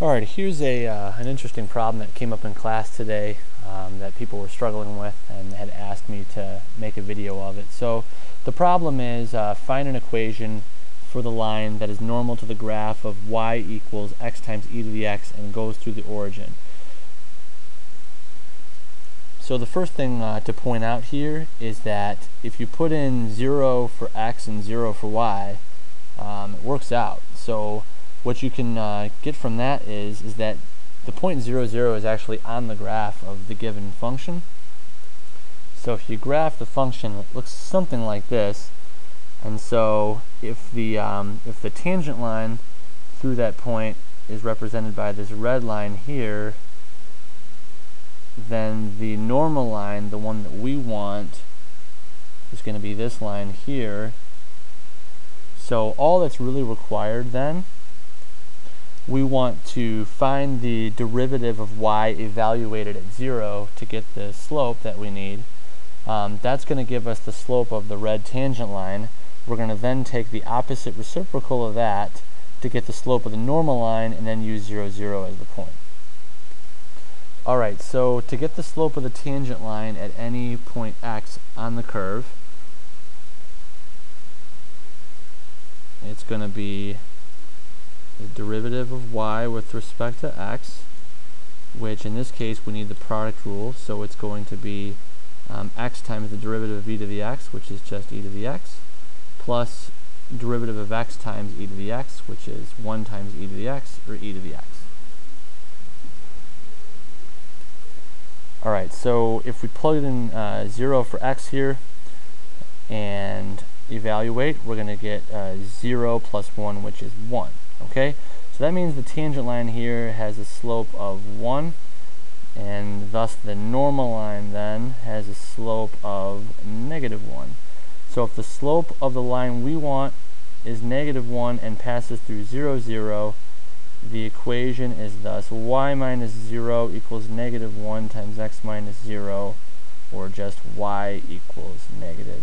Alright, here's an interesting problem that came up in class today that people were struggling with and had asked me to make a video of it. So the problem is find an equation for the line that is normal to the graph of y equals x times e to the x and goes through the origin. So the first thing to point out here is that if you put in 0 for x and 0 for y, it works out. So what you can get from that is that the point 0, 0 is actually on the graph of the given function. So if you graph the function, it looks something like this. And so if the tangent line through that point is represented by this red line here, then the normal line, the one that we want, is going to be this line here. So all that's really required then, we want to find the derivative of y evaluated at 0 to get the slope that we need. That's going to give us the slope of the red tangent line. We're going to then take the opposite reciprocal of that to get the slope of the normal line and then use 0, 0 as the point. Alright, so to get the slope of the tangent line at any point x on the curve, it's going to be the derivative of y with respect to x, which in this case we need the product rule, so it's going to be x times the derivative of e to the x, which is just e to the x, plus derivative of x times e to the x, which is 1 times e to the x, or e to the x. Alright, so if we plug in 0 for x here and evaluate, we're going to get 0 plus 1, which is 1. Okay, so that means the tangent line here has a slope of 1, and thus the normal line then has a slope of -1. So if the slope of the line we want is -1 and passes through 0, 0, the equation is thus y minus 0 equals -1 times x minus 0, or just y equals -1.